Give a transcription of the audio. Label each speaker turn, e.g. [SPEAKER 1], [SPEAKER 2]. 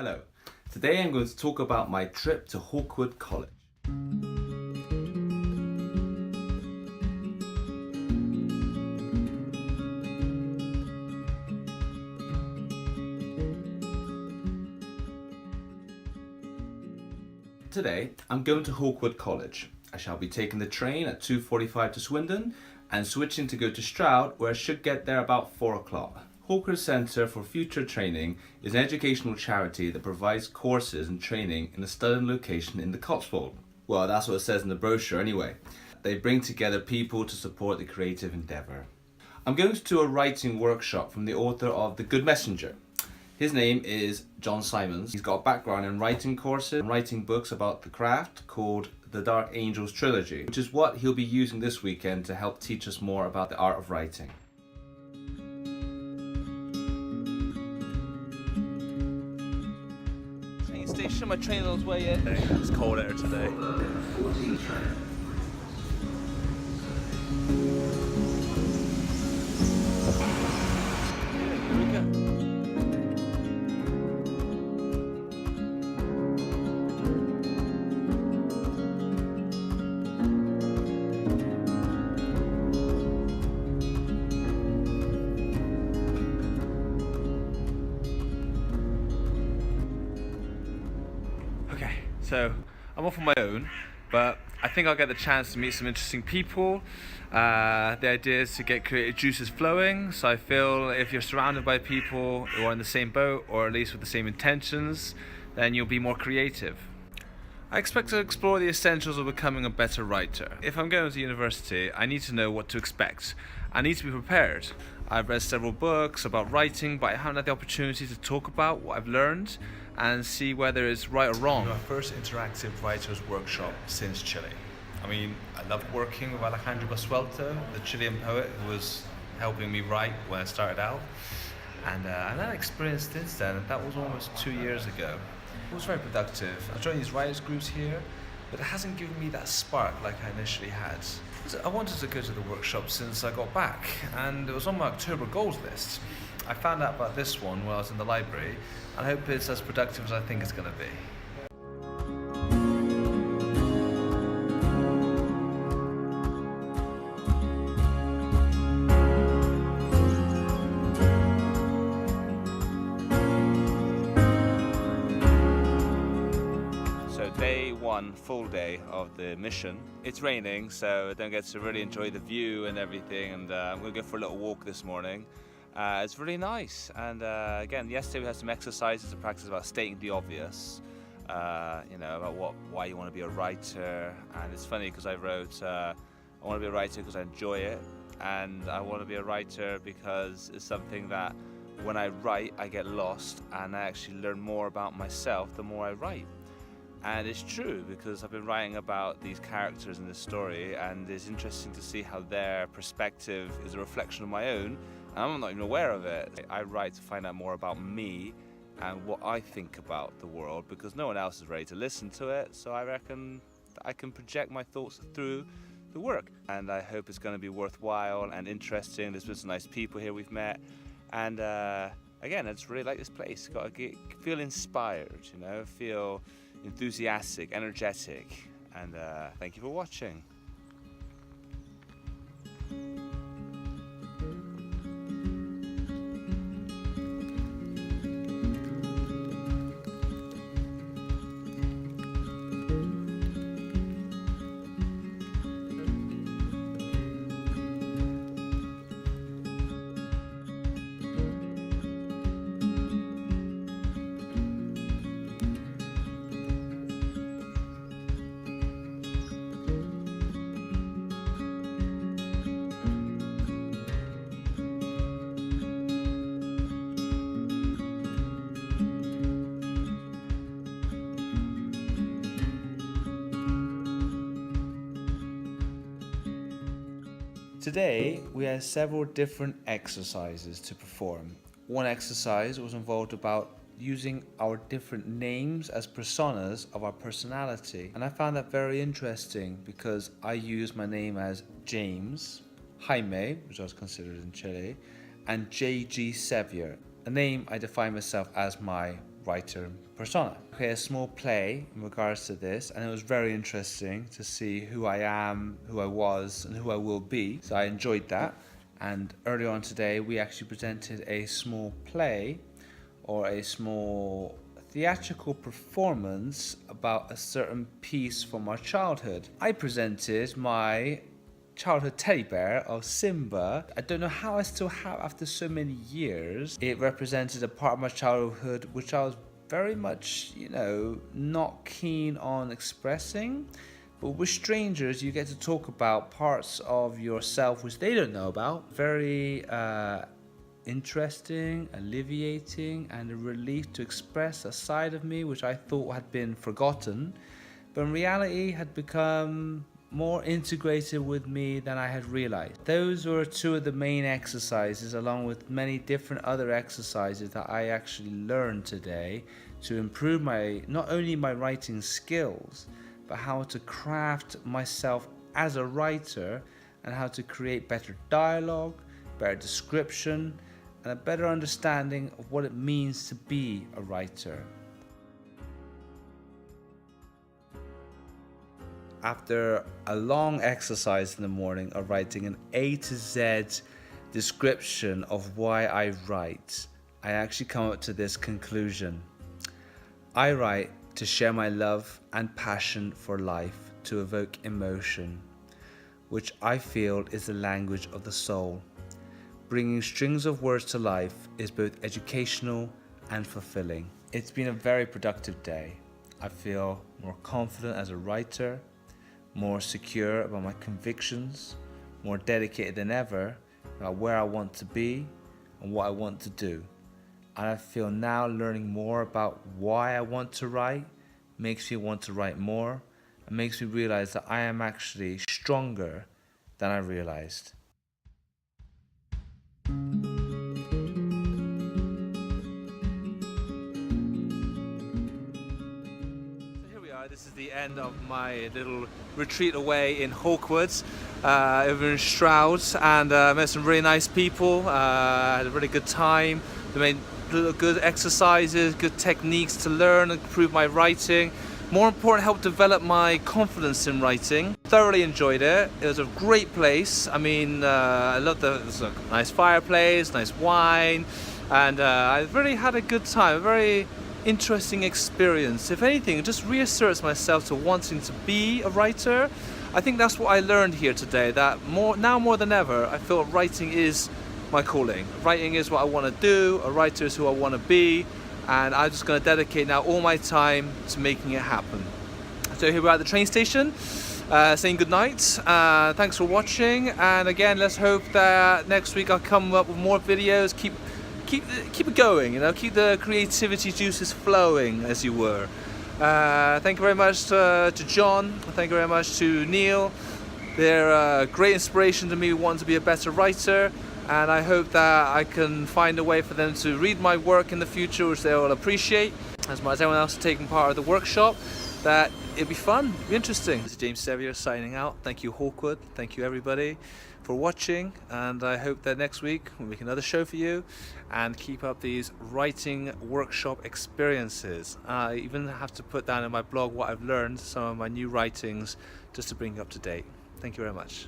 [SPEAKER 1] Hello, today I'm going to talk about my trip to Hawkwood College. Today, I'm going to Hawkwood College. I shall be taking the train at 2:45 to Swindon and switching to go to Stroud, where I should get there about 4 o'clock. Hawkwood Centre for Future Training is an educational charity that provides courses and training in a studied location in the Cotswold. Well, that's what it says in the brochure anyway. They bring together people to support the creative endeavour. I'm going to do a writing workshop from the author of The Good Messenger. His name is John Simons. He's got a background in writing courses and writing books about the craft called The Dark Angels Trilogy, which is what he'll be using this weekend to help teach us more about the art of writing. Train station, my train on its way in.
[SPEAKER 2] It's cold out today. So I'm off on my own, but I think I'll get the chance to meet some interesting people. The idea is to get creative juices flowing, so I feel if you're surrounded by people who are in the same boat, or at least with the same intentions, then you'll be more creative. I expect to explore the essentials of becoming a better writer. If I'm going to university, I need to know what to expect. I need to be prepared. I've read several books about writing, but I haven't had the opportunity to talk about what I've learned and see whether it's right or wrong.
[SPEAKER 3] My first interactive writers workshop since Chile. I mean, I loved working with Alejandro Basualto, the Chilean poet who was helping me write when I started out. And I had an experience since then, and that was almost 2 years ago. It was very productive. I joined these writers groups here, but it hasn't given me that spark like I initially had. I wanted to go to the workshop since I got back, and it was on my October goals list. I found out about this one while I was in the library, and I hope it's as productive as I think it's going to be.
[SPEAKER 1] So day one, full day of the mission. It's raining, so I don't get to really enjoy the view and everything, and I'm going to go for a little walk this morning. It's really nice, and again, yesterday we had some exercises to practice about stating the obvious, about why you want to be a writer. And it's funny because I wrote, I want to be a writer because I enjoy it, and I want to be a writer because it's something that when I write I get lost and I actually learn more about myself the more I write. And it's true, because I've been writing about these characters in this story, and it's interesting to see how their perspective is a reflection of my own, and I'm not even aware of it. I write to find out more about me and what I think about the world, because no one else is ready to listen to it, so I reckon I can project my thoughts through the work. And I hope it's going to be worthwhile and interesting. There's been some nice people here we've met, and again, I just really like this place. Got to feel inspired, feel enthusiastic, energetic, and thank you for watching. Today, we had several different exercises to perform. One exercise was involved about using our different names as personas of our personality. And I found that very interesting because I used my name as James, Jaime, which I was considered in Chile, and J.G. Seviour, a name I define myself as my writer persona. I created a small play in regards to this, and it was very interesting to see who I am, who I was, and who I will be. So I enjoyed that. And earlier on today, we actually presented a small play or a small theatrical performance about a certain piece from our childhood. I presented my childhood teddy bear of Simba. I don't know how I still have after so many years. It represented a part of my childhood which I was very much, not keen on expressing. But with strangers, you get to talk about parts of yourself which they don't know about. Very interesting, alleviating, and a relief to express a side of me which I thought had been forgotten, but in reality had become more integrated with me than I had realized. Those were two of the main exercises, along with many different other exercises that I actually learned today to improve not only my writing skills, but how to craft myself as a writer and how to create better dialogue, better description, and a better understanding of what it means to be a writer. After a long exercise in the morning of writing an A to Z description of why I write, I actually come up to this conclusion. I write to share my love and passion for life, to evoke emotion, which I feel is the language of the soul. Bringing strings of words to life is both educational and fulfilling. It's been a very productive day. I feel more confident as a writer, more secure about my convictions, more dedicated than ever about where I want to be and what I want to do. And I feel now learning more about why I want to write makes me want to write more and makes me realize that I am actually stronger than I realized. This is the end of my little retreat away in Hawkwood, over in Stroud, and met some really nice people. Had a really good time. They made good exercises, good techniques to learn and improve my writing. More important, helped develop my confidence in writing. Thoroughly enjoyed it. It was a great place. I mean, I loved it was a nice fireplace, nice wine, and I really had a good time. A very interesting experience. If anything, it just reasserts myself to wanting to be a writer. I think that's what I learned here today, that now more than ever, I feel writing is my calling. Writing is what I want to do, a writer is who I want to be, and I'm just going to dedicate now all my time to making it happen. So here we're at the train station, saying goodnight. Thanks for watching, and again, let's hope that next week I'll come up with more videos, keep it going, keep the creativity juices flowing, as you were. Thank you very much to John. Thank you very much to Neil. They're a great inspiration to me wanting to be a better writer, and I hope that I can find a way for them to read my work in the future, which they will appreciate, as much as everyone else taking part of the workshop. That it'll be fun, it'll be interesting. This is James Seviour signing out. Thank you, Hawkwood. Thank you, everybody, for watching, and I hope that next week we'll make another show for you and keep up these writing workshop experiences. I even have to put down in my blog what I've learned, some of my new writings, just to bring you up to date. Thank you very much.